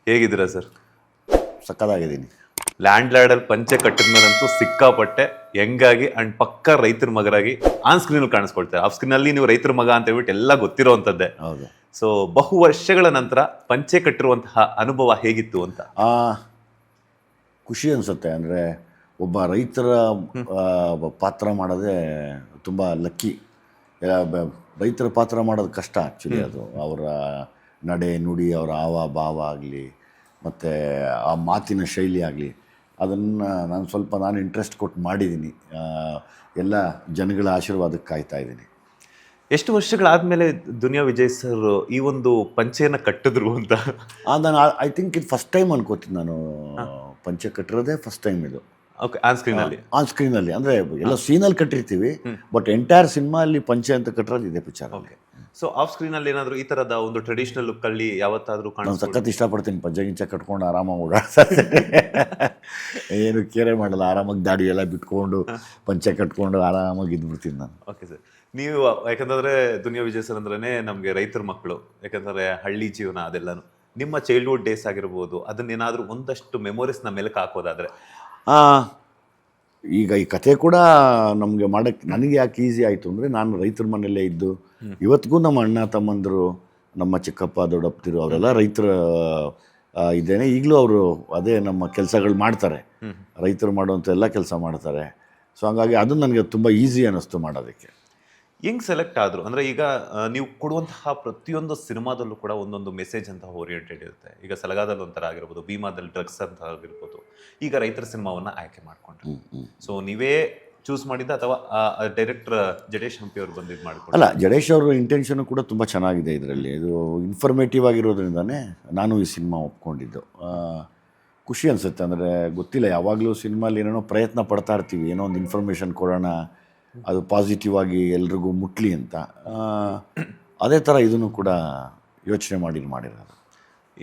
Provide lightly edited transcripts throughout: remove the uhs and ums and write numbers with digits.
ಹೇಗಿದ್ದೀರಾ sir? ಸಕ್ಕದಾಗಿದ್ದೀನಿ. Land ಲಾರ್ಡಲ್ಲಿ ಪಂಚೆ ಕಟ್ಟಿದ ಮೇಲಂತೂ ಸಿಕ್ಕಾಪಟ್ಟೆ ಹೆಂಗಾಗಿ ಅಂಡ್ ಪಕ್ಕ ರೈತರ ಮಗರಾಗಿ ಆನ್ ಸ್ಕ್ರೀನ್ ಕಾಣಿಸ್ಕೊಳ್ತಾರೆ. ಆಫ್ ಸ್ಕ್ರೀನ್ ಅಲ್ಲಿ ನೀವು ರೈತರ ಮಗ ಅಂತ ಹೇಳ್ಬಿಟ್ಟು ಎಲ್ಲ ಗೊತ್ತಿರೋವಂಥದ್ದೇ. ಹೌದು. ಸೊ ಬಹು ವರ್ಷಗಳ ನಂತರ ಪಂಚೆ ಕಟ್ಟಿರುವಂತಹ ಅನುಭವ ಹೇಗಿತ್ತು ಅಂತ? ಖುಷಿ ಅನಿಸುತ್ತೆ. ಅಂದರೆ ಒಬ್ಬ ರೈತರ ಪಾತ್ರ ಮಾಡೋದೇ ತುಂಬ ಲಕ್ಕಿ. ರೈತರ ಪಾತ್ರ ಮಾಡೋದು ಕಷ್ಟ ಆ್ಯಕ್ಚುಲಿ. ಅದು ಅವರ ನಡೆ ನುಡಿ, ಅವರ ಹಾವ ಭಾವ ಆಗಲಿ ಮತ್ತು ಆ ಮಾತಿನ ಶೈಲಿ ಆಗಲಿ, ಅದನ್ನು ನಾನು ಇಂಟ್ರೆಸ್ಟ್ ಕೊಟ್ಟು ಮಾಡಿದ್ದೀನಿ. ಎಲ್ಲ ಜನಗಳ ಆಶೀರ್ವಾದಕ್ಕೆ ಕಾಯ್ತಾ ಇದ್ದೀನಿ. ಎಷ್ಟು ವರ್ಷಗಳಾದಮೇಲೆ ದುನಿಯಾ ವಿಜಯ್ ಸರ್ ಈ ಒಂದು ಪಂಚೆಯನ್ನು ಕಟ್ಟಿದ್ರು ಅಂತ? ನಾನು ಐ ಥಿಂಕ್ ಇದು ಫಸ್ಟ್ ಟೈಮ್ ಅನ್ಕೋತೀನಿ. ನಾನು ಪಂಚೆ ಕಟ್ಟಿರೋದೇ ಫಸ್ಟ್ ಟೈಮ್ ಇದು. ಓಕೆ, ಆನ್ ಸ್ಕ್ರೀನಲ್ಲಿ ಅಂದರೆ ಎಲ್ಲ ಸೀನಲ್ಲಿ ಕಟ್ಟಿರ್ತೀವಿ, ಬಟ್ ಎಂಟೈರ್ ಸಿನಿಮಾ ಅಲ್ಲಿ ಪಂಚೆ ಅಂತ ಕಟ್ಟಿರೋದು ಇದೆ ಪಿಕ್ಚರ್. ಓಕೆ. ಸೊ ಆಫ್ ಸ್ಕ್ರೀನಲ್ಲಿ ಏನಾದರೂ ಈ ಥರದ ಒಂದು ಟ್ರೆಡಿಷನಲ್ ಲುಕ್ಕಲ್ಲಿ ಯಾವತ್ತಾದರೂ ನಾನು ಸಖತ್ ಇಷ್ಟಪಡ್ತೀನಿ. ಪಂಚೆ ಗಿಂಚೆ ಕಟ್ಕೊಂಡು ಆರಾಮಾಗಿ ಓಡಾಡ್ತಾ ಏನು ಕೇರೆ ಮಾಡಲ್ಲ. ಆರಾಮಾಗಿ ದಾಡಿ ಎಲ್ಲ ಬಿಟ್ಕೊಂಡು ಪಂಚೆ ಕಟ್ಕೊಂಡು ಆರಾಮಾಗಿ ಇದ್ಬಿಡ್ತೀನಿ ನಾನು. Okay sir. ನೀವು ಯಾಕಂತಂದರೆ ದುನಿಯಾ ವಿಜಯ್ ಸರ್ ಅಂದ್ರೇ ನಮಗೆ ರೈತರ ಮಕ್ಕಳು. ಯಾಕಂದರೆ ಹಳ್ಳಿ ಜೀವನ ಅದೆಲ್ಲನೂ ನಿಮ್ಮ ಚೈಲ್ಡ್ಹುಡ್ ಡೇಸ್ ಆಗಿರ್ಬೋದು, ಅದನ್ನೇನಾದರೂ ಒಂದಷ್ಟು ಮೆಮೊರೀಸ್ನ ಮೆಲುಕು ಹಾಕೋದಾದರೆ? ಈಗ ಈ ಕಥೆ ಕೂಡ ನಮಗೆ ಮಾಡೋಕ್ಕೆ ನನಗೆ ಯಾಕೆ ಈಸಿ ಆಯಿತು ಅಂದರೆ, ನಾನು ರೈತರ ಮನೆಯಲ್ಲೇ ಇದ್ದು ಇವತ್ತಿಗೂ ನಮ್ಮ ಅಣ್ಣ ತಮ್ಮಂದರು, ನಮ್ಮ ಚಿಕ್ಕಪ್ಪ ದೊಡ್ಡಪ್ಪದಿರು ಅವರೆಲ್ಲ ರೈತರ ಇದ್ದೇನೆ. ಈಗಲೂ ಅವರು ಅದೇ ನಮ್ಮ ಕೆಲಸಗಳು ಮಾಡ್ತಾರೆ. ರೈತರು ಮಾಡುವಂಥ ಎಲ್ಲ ಕೆಲಸ ಮಾಡ್ತಾರೆ. ಸೊ ಹಾಗಾಗಿ ಅದು ನನಗೆ ತುಂಬ ಈಸಿ ಅನ್ನಿಸ್ತು ಮಾಡೋದಕ್ಕೆ. ಹೆಂಗೆ ಸೆಲೆಕ್ಟ್ ಆದರು ಅಂದರೆ, ಈಗ ನೀವು ಕೊಡುವಂತಹ ಪ್ರತಿಯೊಂದು ಸಿನಿಮಾದಲ್ಲೂ ಕೂಡ ಒಂದೊಂದು ಮೆಸೇಜ್ ಅಂತ ಓರಿಯೆಂಟೆಡ್ ಇರುತ್ತೆ. ಈಗ ಸಲಗಾದಲ್ಲಿ ಒಂಥರ ಆಗಿರ್ಬೋದು, ಭೀಮಾದಲ್ಲಿ ಡ್ರಗ್ಸ್ ಅಂತ ಆಗಿರ್ಬೋದು. ಈಗ ರೈತರ ಸಿನಿಮಾವನ್ನು ಆಯ್ಕೆ ಮಾಡಿಕೊಂಡ್ರು. ಸೊ ನೀವೇ ಚೂಸ್ ಮಾಡಿದ್ದ ಅಥವಾ ಡೈರೆಕ್ಟರ್ ಜಡೇಶ್ ಹಂಪಿ ಅವರು ಬಂದಿದ್ದು ಮಾಡಿಕೊಂಡು? ಅಲ್ಲ, ಜಡೇಶ್ ಅವ್ರ ಇಂಟೆನ್ಷನು ಕೂಡ ತುಂಬ ಚೆನ್ನಾಗಿದೆ ಇದರಲ್ಲಿ. ಇದು ಇನ್ಫಾರ್ಮೇಟಿವ್ ಆಗಿರೋದ್ರಿಂದನೇ ನಾನು ಈ ಸಿನಿಮಾ ಒಪ್ಕೊಂಡಿದ್ದು. ಖುಷಿ ಅನಿಸುತ್ತೆ. ಅಂದರೆ ಗೊತ್ತಿಲ್ಲ, ಯಾವಾಗಲೂ ಸಿನಿಮಾಲಿ ಏನೇನೋ ಪ್ರಯತ್ನ ಪಡ್ತಾ ಇರ್ತೀವಿ, ಏನೋ ಒಂದು ಇನ್ಫಾರ್ಮೇಷನ್ ಕೊಡೋಣ, ಅದು ಪಾಸಿಟಿವ್ ಆಗಿ ಎಲ್ರಿಗೂ ಮುಟ್ಲಿ ಅಂತ. ಅದೇ ಥರ ಇದನ್ನು ಕೂಡ ಯೋಚನೆ ಮಾಡಿರೋದು.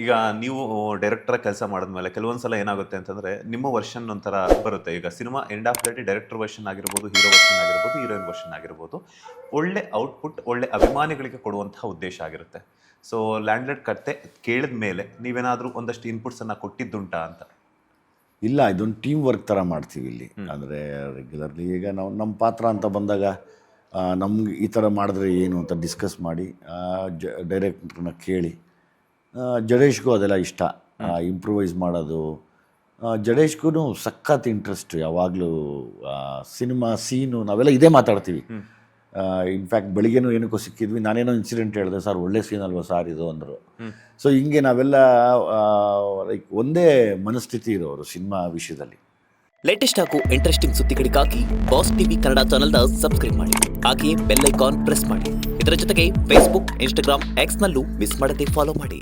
ಈಗ ನೀವು ಡೈರೆಕ್ಟರ್ ಕೆಲಸ ಮಾಡಿದ್ಮೇಲೆ ಕೆಲವೊಂದು ಸಲ ಏನಾಗುತ್ತೆ ಅಂತಂದರೆ, ನಿಮ್ಮ ವರ್ಷನ್ ಒಂಥರ ಬರುತ್ತೆ. ಈಗ cinema end of the day director version ಆಗಿರ್ಬೋದು, ಹೀರೋ ವರ್ಷನ್ ಆಗಿರ್ಬೋದು, ಹೀರೋಯಿನ್ ವರ್ಷನ್ ಆಗಿರ್ಬೋದು, ಒಳ್ಳೆ ಔಟ್ಪುಟ್ ಒಳ್ಳೆ ಅಭಿಮಾನಿಗಳಿಗೆ ಕೊಡುವಂತಹ ಉದ್ದೇಶ ಆಗಿರುತ್ತೆ. ಸೊ ಲ್ಯಾಂಡ್ಲಾರ್ಡ್ ಕತೆ ಕೇಳಿದ ಮೇಲೆ ನೀವೇನಾದರೂ ಒಂದಷ್ಟು ಇನ್ಪುಟ್ಸನ್ನು ಕೊಟ್ಟಿದ್ದುಂಟಾ ಅಂತ? ಇಲ್ಲ, ಇದೊಂದು ಟೀಮ್ ವರ್ಕ್ ಥರ ಮಾಡ್ತೀವಿ ಇಲ್ಲಿ. ಅಂದರೆ ರೆಗ್ಯುಲರ್ಲಿ ಈಗ ನಾವು ನಮ್ಮ ಪಾತ್ರ ಅಂತ ಬಂದಾಗ ನಮ್ಗೆ ಈ ಥರ ಮಾಡಿದ್ರೆ ಏನು ಅಂತ ಡಿಸ್ಕಸ್ ಮಾಡಿ ಡೈರೆಕ್ಟ್ರನ್ನ ಕೇಳಿ. ಜಡೇಶ್ಗೂ ಅದೆಲ್ಲ ಇಷ್ಟ, ಇಂಪ್ರೂವೈಸ್ ಮಾಡೋದು. ಜಡೇಶ್ಗೂ ಸಖತ್ ಇಂಟ್ರೆಸ್ಟ್. ಯಾವಾಗಲೂ ಸಿನಿಮಾ ಸೀನು ನಾವೆಲ್ಲ ಇದೇ ಮಾತಾಡ್ತೀವಿ. ಇನ್ಫ್ಯಾಕ್ಟ್ ಬೆಳಿಗ್ಗೆನೂ ಏನಕ್ಕೋ ಸಿಕ್ಕಿದ್ವಿ, ನಾನೇನೋ ಇನ್ಸಿಡೆಂಟ್ ಹೇಳಿದೆ, ಸರ್ ಒಳ್ಳೆ ಸೀನ್ ಅಲ್ವಾ ಸರ್ ಇದು ಅಂದರು. ಸೊ ಹಿಂಗೆ ನಾವೆಲ್ಲ ಲೈಕ್ ಒಂದೇ ಮನಸ್ಥಿತಿ ಇರೋರು ಸಿನಿಮಾ ವಿಷಯದಲ್ಲಿ. ಲೇಟೆಸ್ಟ್ ಹಾಗೂ ಇಂಟ್ರೆಸ್ಟಿಂಗ್ ಸುದ್ದಿಗಳಿಗಾಗಿ ಬಾಸ್ ಟಿವಿ ಕನ್ನಡ ಚಾನೆಲ್ನ ಸಬ್ಸ್ಕ್ರೈಬ್ ಮಾಡಿ. ಹಾಗೆಯೇ ಬೆಲ್ ಐಕಾನ್ ಪ್ರೆಸ್ ಮಾಡಿ. ಇದರ ಜೊತೆಗೆ ಫೇಸ್ಬುಕ್, ಇನ್ಸ್ಟಾಗ್ರಾಮ್, ಎಕ್ಸ್ನಲ್ಲೂ ಮಿಸ್ ಮಾಡದೆ ಫಾಲೋ ಮಾಡಿ.